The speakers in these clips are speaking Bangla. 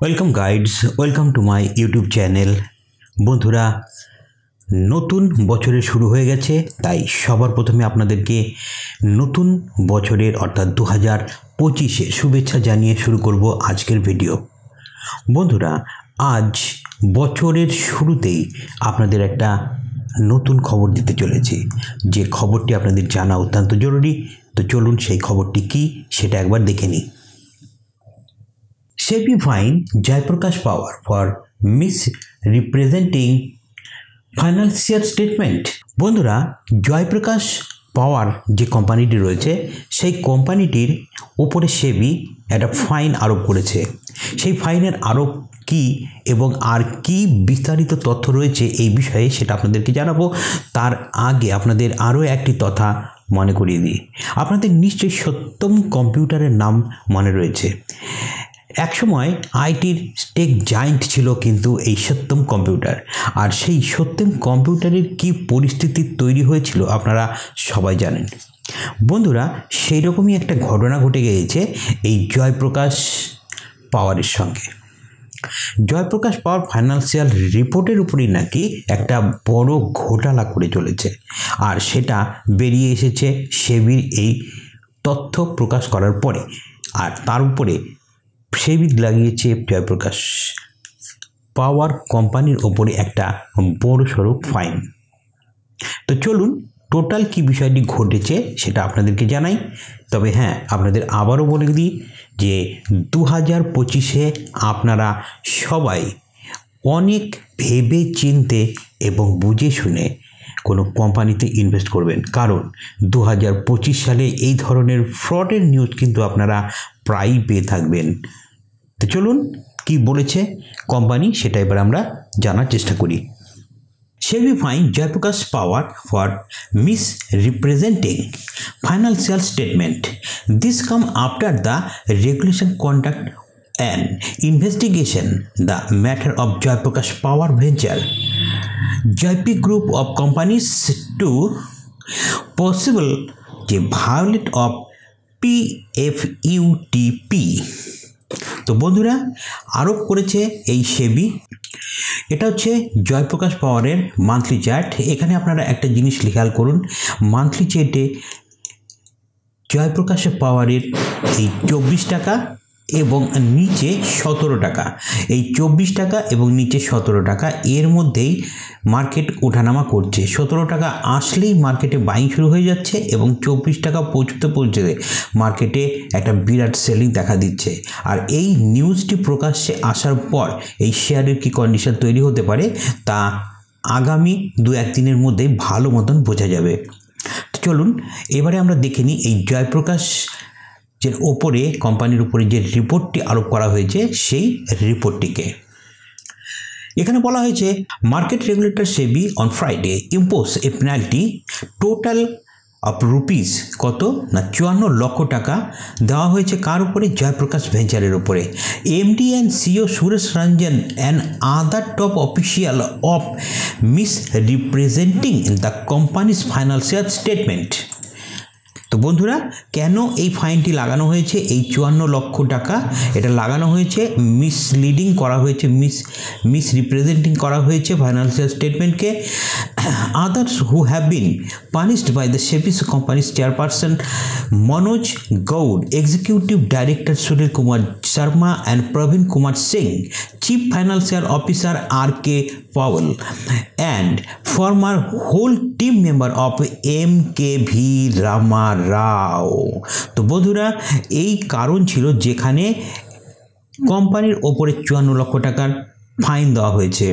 Welcome guides, welcome to my YouTube channel. বন্ধুরা, নতুন বছরের শুরু হয়ে গেছে, তাই সবার প্রথমে আপনাদেরকে নতুন বছরের অর্থাৎ 2025 শুভেচ্ছা জানিয়ে শুরু করব আজকের ভিডিও। বন্ধুরা, আজ বছরের শুরুতেই আপনাদের একটা নতুন খবর দিতে চলেছি, যে খবরটি আপনাদের জানা অত্যন্ত জরুরি। তো চলুন সেই খবরটি কি সেটা একবার দেখে নিই। SEBI fine Jaiprakash Pawar for misrepresenting financial statement। বন্ধুরা, জয়প্রকাশ পাওয়ার যে কোম্পানিটি রয়েছে সেই কোম্পানিটির উপরে SEBI একটা ফাইন আরোপ করেছে। সেই ফাইনের আরোপ কি এবং আর কি বিস্তারিত তথ্য রয়েছে এই বিষয়ে সেটা আপনাদেরকে জানাবো। তার আগে আপনাদের আরও একটি কথা মনে করিয়ে দিই। আপনাদের নিশ্চয়ই সত্যম কম্পিউটারের নাম মনে রয়েছে। একসময় আইটির টেক জায়েন্ট ছিল কিন্তু এই সত্যম কম্পিউটার। আর সেই সত্যম কম্পিউটারের কি পরিস্থিতি তৈরি হয়েছিল আপনারা সবাই জানেন। বন্ধুরা, সেই রকমই একটা ঘটনা ঘটে গিয়েছে এই জয়প্রকাশ পাওয়ারের সঙ্গে। জয়প্রকাশ পাওয়ার ফাইন্যান্সিয়াল রিপোর্টের উপরই নাকি একটা বড় ঘোটালা করে চলেছে, আর সেটা বেরিয়ে এসেছে SEBIর এই তথ্য প্রকাশ করার পরে। আর তার উপরে SEBI লাগিয়েছে জয়প্রকাশ পাওয়ার কোম্পানির ওপরে একটা বড় সড়ো ফাইন। তো চলুন টোটাল কি বিষয়টি ঘটেছে সেটা আপনাদেরকে জানাই। তবে হ্যাঁ, আপনাদের আবারও বলে দিই যে 2025-এ আপনারা সবাই অনেক ভেবে চিন্তে এবং বুঝে শুনে কোনো কোম্পানিতে ইনভেস্ট করবেন, কারণ 2025 সালে এই ধরনের ফ্রডের নিউজ কিন্তু আপনারা প্রায়ই পেয়ে থাকবেন। তো চলুন কি বলেছে কোম্পানি সেটা এবার আমরা জানার চেষ্টা করি। SEBI fine Jaiprakash Pawar for misrepresenting financial statement. This come after the regulation conduct an investigation the matter of Jaiprakash Power Venture JP Group of companies to possible violate of PFUTP। তো বন্ধুরা, আরোপ করেছে এই SEBI। এটা হচ্ছে জয়প্রকাশ পাওয়ারের মান্থলি চার্ট। এখানে আপনারা একটা জিনিস খেয়াল করুন, মান্থলি চার্টে জয়প্রকাশ পাওয়ারের এই 24 টাকা এবং নিচে 17 টাকা, এই 24 টাকা এবং নিচে 17 টাকা এর মধ্যেই মার্কেট ওঠানামা করছে। 17 টাকা আসলেই মার্কেটে বাইং শুরু হয়ে যাচ্ছে এবং 24 টাকা পৌঁছতে মার্কেটে একটা বিরাট সেলিং দেখা দিচ্ছে। আর এই নিউজটি প্রকাশ্যে আসার পর এই শেয়ারের কি কন্ডিশন তৈরি হতে পারে তা আগামী 2-1 দিনের মধ্যে ভালো মতন বোঝা যাবে। চলুন এবারে আমরা দেখে নিই এই জয়প্রকাশ যে ওপরে কোম্পানির উপরে যে রিপোর্টটি আরোপ করা হয়েছে সেই রিপোর্টটিকে। এখানে বলা হয়েছে market regulator SEBI on Friday impose A penalty total of rupees কত না 54 লক্ষ টাকা দেওয়া হয়েছে কার উপরে? জয়প্রকাশ ভেঞ্চারের উপরে। MD and CEO Suresh Ranjan and other top official of misrepresenting the company's financial statement. তো বন্ধুরা, কেন এই ফাইনটি লাগানো হয়েছে? এই 54 লক্ষ টাকা এটা লাগানো হয়েছে, মিসলিডিং করা হয়েছে, মিসরিপ্রেজেন্টিং করা হয়েছে ফাইন্যান্সিয়াল স্টেটমেন্টকে। Others who have been punished by the SEBI company's chairperson Manoj Gaur, executive director Sunil Kumar Sharma and Praveen Kumar Singh, chief financial officer RK Powell and former whole team member of MKV Rama Rao। তো বন্ধুরা, এই কারণ ছিল যেখানে কোম্পানির ওপরে 54 লক্ষ টাকার ফাইন দেওয়া হয়েছে।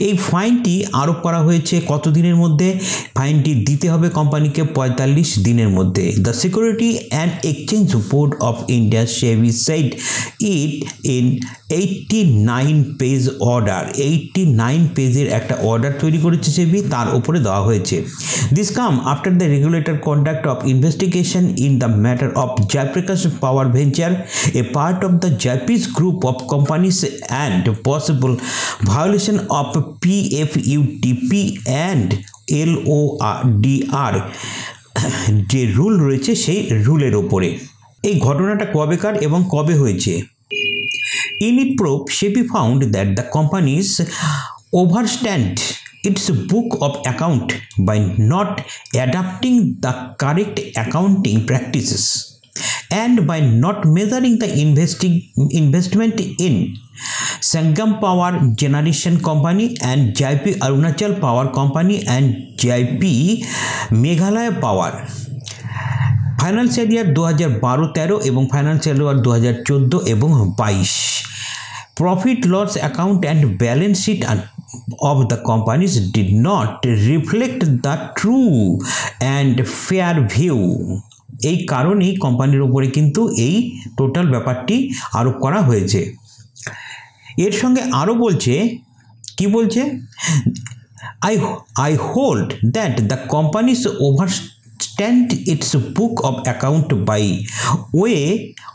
এই ফাইনটি আরোপ করা হয়েছে কত দিনের মধ্যে? ফাইনটি দিতে হবে কোম্পানিকে 45 দিনের মধ্যে। The security and exchange board of India SEBI said it in 89 page order. 89 পেজের একটা অর্ডার তৈরি করেছে SEBI, তার উপরে দেওয়া হয়েছে। This come after the regulator conduct of investigation in the matter of Jaiprakash power venture, a part of the Jaypee's group of companies and possible violation of PFUTP and LODR যে রুল রয়েছে সেই রুলের ওপরে। এই ঘটনাটা কবেকার এবং কবে হয়েছে? In its probe, SEBI found that the companies overstand its book of account by not adapting the correct accounting practices and by not measuring the investment in Sangam Power Generation Company and JP Arunachal Power Company and JP Meghalaya Power financial year 2012-13 এবং ফাইন্যান্সিয়াল ইয়ার 2014 এবং 22 profit loss account and balance sheet of the companies did not reflect the true and fair view এই কারণেই কোম্পানির উপরে কিন্তু এই টোটাল ব্যাপারটি আরোপ করা হয়েছে এর সঙ্গে আরো বলছে কি বলছে I hold that the companies overstand its book of account by way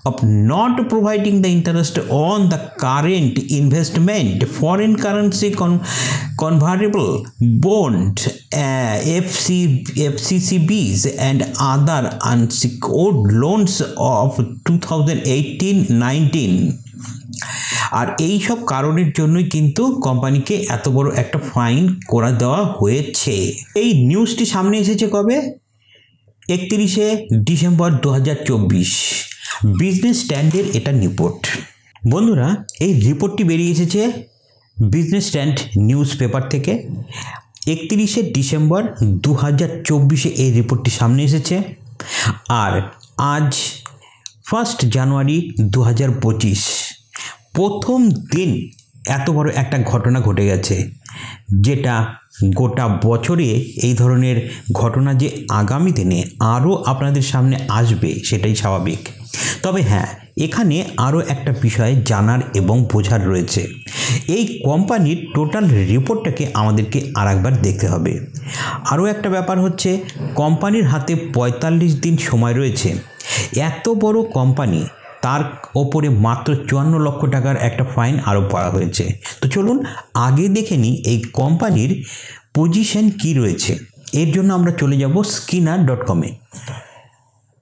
of not providing the interest on the current investment, foreign currency convertible bond, FCCBs and other unsecured loans of 2018-19 আর এই সব কারণের জন্যই কিন্তু কোম্পানিকে এত বড় একটা ফাইন করে দেওয়া হয়েছে এই নিউজটি সামনে এসেছে কবে 31শে ডিসেম্বর 2024 বিজনেস স্ট্যান্ডের এটা রিপোর্ট বন্ধুরা এই রিপোর্টটি বেরিয়ে এসেছে বিজনেস স্ট্যান্ড নিউজ পেপার থেকে 31শে ডিসেম্বর 2024 এই রিপোর্টটি সামনে এসেছে আর আজ 1 জানুয়ারি 2025 প্রথম দিন এত বড় একটা ঘটনা ঘটে গেছে যেটা গোটা বছরে এই ধরনের ঘটনা যে আগামী দিনে আরও আপনাদের সামনে আসবে সেটাই স্বাভাবিক তবে হ্যাঁ এখানে আরও একটা বিষয় জানার এবং বোঝার রয়েছে এই কোম্পানির টোটাল রিপোর্টটাকে আমাদেরকে আরেকবার দেখতে হবে আরও একটা ব্যাপার হচ্ছে কোম্পানির হাতে 45 দিন সময় রয়েছে এত বড় কোম্পানি তার ওপরে মাত্র 54 লক্ষ টাকার একটা ফাইন আরোপ করা হয়েছে তো চলুন আগে দেখে নিই এই কোম্পানির পজিশন কি রয়েছে এর জন্য আমরা চলে যাব skinner.com এ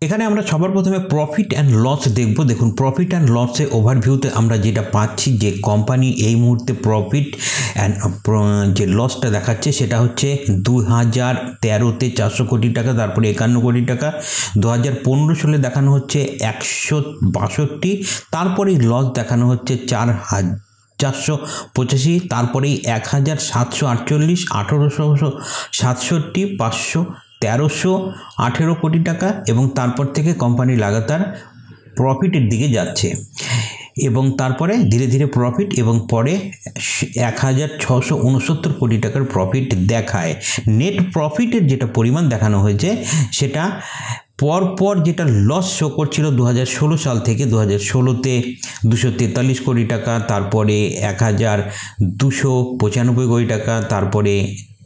এখানে আমরা সবার প্রথমে প্রফিট অ্যান্ড লস দেখব দেখুন প্রফিট অ্যান্ড লসে ওভারভিউতে আমরা যেটা পাচ্ছি যে কোম্পানি এই মুহূর্তে প্রফিট অ্যান্ড যে লসটা দেখাচ্ছে সেটা হচ্ছে 2013-তে 400 কোটি টাকা তারপরে 51 কোটি টাকা 2015 সালে দেখানো হচ্ছে 162 তারপরে লস দেখানো হচ্ছে 485 তারপরে 1748 1867 1318 কোটি টাকা এবং তারপর থেকে কোম্পানি লাগাতার প্রফিটের দিকে যাচ্ছে এবং তারপরে ধীরে ধীরে প্রফিট এবং পরে 1669 কোটি টাকার প্রফিট দেখায় নেট প্রফিটের যেটা পরিমাণ দেখানো হয়েছে সেটা পরপর যেটা লস শো করছিল 2016 সাল থেকে 2016তে 243 কোটি টাকা তারপরে 1295 কোটি টাকা তারপরে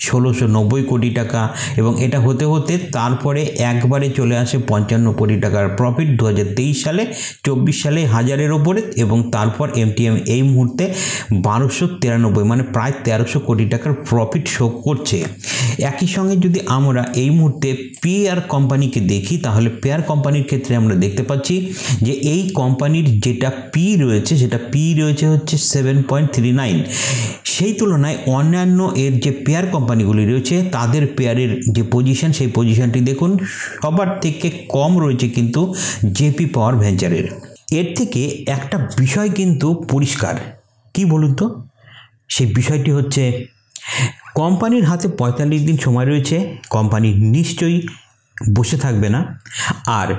1690 কোটি টাকা এবং এটা হতে হতে তারপরে একবারে চলে আসে 55 কোটি টাকার প্রফিট 2023 সালে 24 সালে হাজারের ওপরে এবং তারপর এমটিএম এই মুহূর্তে 1293 মানে প্রায় 1300 কোটি টাকার প্রফিট শো করছে একই সঙ্গে যদি আমরা এই মুহূর্তে পেয়ার কোম্পানিকে দেখি তাহলে পেয়ার কোম্পানির ক্ষেত্রে আমরা দেখতে পাচ্ছি যে এই কোম্পানির যেটা পি রয়েছে সেটা পি রয়েছে হচ্ছে 7.39 সেই তুলনায় অন্যান্য এর যে পেয়ার কোম্পানিগুলি রয়েছে তাদের পেয়ারের যে পজিশন সেই পজিশনটি দেখুন সবার থেকে কম রয়েছে কিন্তু জেপি পাওয়ার ভেঞ্চারের এর থেকে একটা বিষয় কিন্তু পরিষ্কার কি বলুন তো সেই বিষয়টি হচ্ছে কোম্পানির হাতে 45 দিন সময় রয়েছে কোম্পানি নিশ্চয়ই বসে থাকবে না আর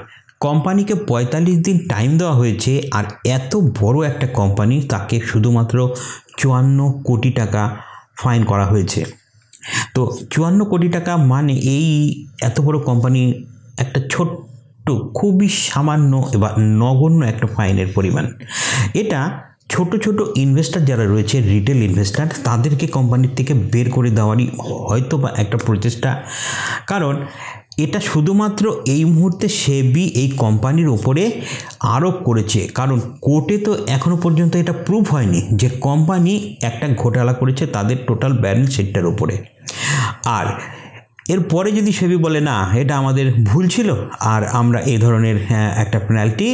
কোম্পানিকে 45 দিন টাইম দেওয়া হয়েছে আর এত বড় একটা কোম্পানি তাকে শুধুমাত্র 54 কোটি টাকা ফাইন করা হয়েছে তো 54 কোটি টাকা মানে এই এত বড় কোম্পানি একটা ছোট্ট খুবই সামান্য বা নগণ্য একটা ফাইনের পরিমাণ এটা ছোট ছোট ইনভেস্টর যারা রয়েছে রিটেল ইনভেস্টর তাদেরকে কোম্পানির থেকে বের করে দেওয়ারই হয়তো বা একটা প্রচেষ্টা কারণ এটা শুধুমাত্র এই মুহূর্তে সেবি এই কোম্পানির উপরে আরোপ করেছে কারণ কোর্টে তো এখনো পর্যন্ত এটা প্রুভ হয়নি যে কোম্পানি একটা ঘোটালা করেছে তাদের টোটাল ব্যালেন্স শিটটার উপরে আর এরপরে যদি সেবি বলে না এটা আমাদের ভুল ছিল আর আমরা এই ধরনের একটা পেনাল্টি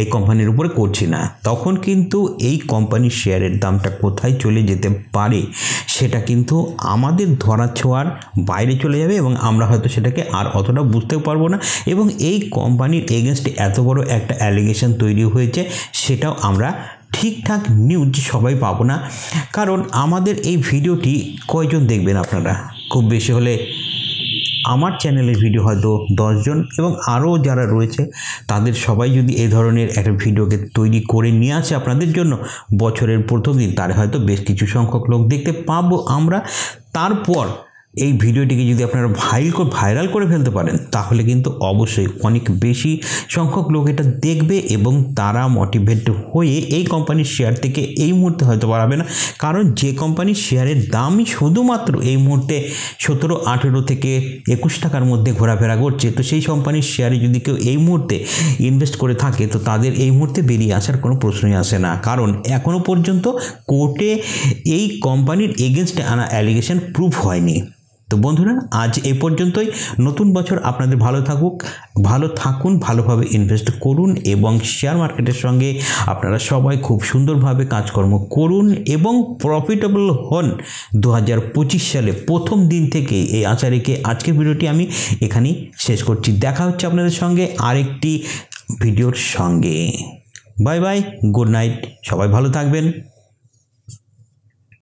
এই কোম্পানির উপরে করছি না, তখন কিন্তু এই কোম্পানির শেয়ারের দামটা কোথায় চলে যেতে পারে সেটা কিন্তু আমাদের ধরা ছোঁয়ার বাইরে চলে যাবে এবং আমরা হয়তো সেটাকে আর অতটা বুঝতেও পারবো না, এবং এই কোম্পানির এগেনস্টে এত বড় একটা অ্যালিগেশন তৈরি হয়েছে সেটাও আমরা ঠিকঠাক নিউজ সবাই পাবো না। কারণ আমাদের এই ভিডিওটি কয়জন দেখবেন আপনারা? খুব বেশি হলে আমার চ্যানেলের ভিডিও হয়তো 10 জন, এবং আরও যারা রয়েছে তাদের সবাই যদি এই ধরনের একটা ভিডিওকে তৈরি করে নিয়ে আসে আপনাদের জন্য বছরের প্রথম দিন, তার হয়তো বেশ কিছু সংখ্যক লোক দেখতে পাবো আমরা। তারপর এই ভিডিওটিকে যদি আপনারা ভাইরাল করে ফেলতে পারেন তাহলে কিন্তু অবশ্যই অনেক বেশি সংখ্যক লোক এটা দেখবে এবং তারা মোটিভেট হয়ে এই কোম্পানির শেয়ার থেকে এই মুহূর্তে হয়তো বাড়াবে না। কারণ যে কোম্পানির শেয়ারের দামই শুধুমাত্র এই মুহূর্তে 17, 18 থেকে 21 টাকার মধ্যে ঘোরাফেরা করছে, তো সেই কোম্পানির শেয়ারে যদি কেউ এই মুহূর্তে ইনভেস্ট করে থাকে তো তাদের এই মুহূর্তে বেরিয়ে আসার কোনো প্রশ্নই আসে না, কারণ এখনও পর্যন্ত কোর্টে এই কোম্পানির এগেনস্টে আনা অ্যালিগেশন প্রুফ হয়নি। তো বন্ধুরা, আজ এই পর্যন্তই। নতুন বছর আপনাদের ভালো থাকুন, ভালোভাবে ইনভেস্ট করুন এবং শেয়ার মার্কেটের সঙ্গে আপনারা সবাই খুব সুন্দরভাবে কাজকর্ম করুন এবং প্রফিটেবল হন 2025 সালে প্রথম দিন থেকে। এই আশা রেখে আজকের ভিডিওটি আমি এখানেই শেষ করছি। দেখা হচ্ছে আপনাদের সঙ্গে আরেকটি ভিডিওর সঙ্গে। বাই বাই, গুড নাইট, সবাই ভালো থাকবেন।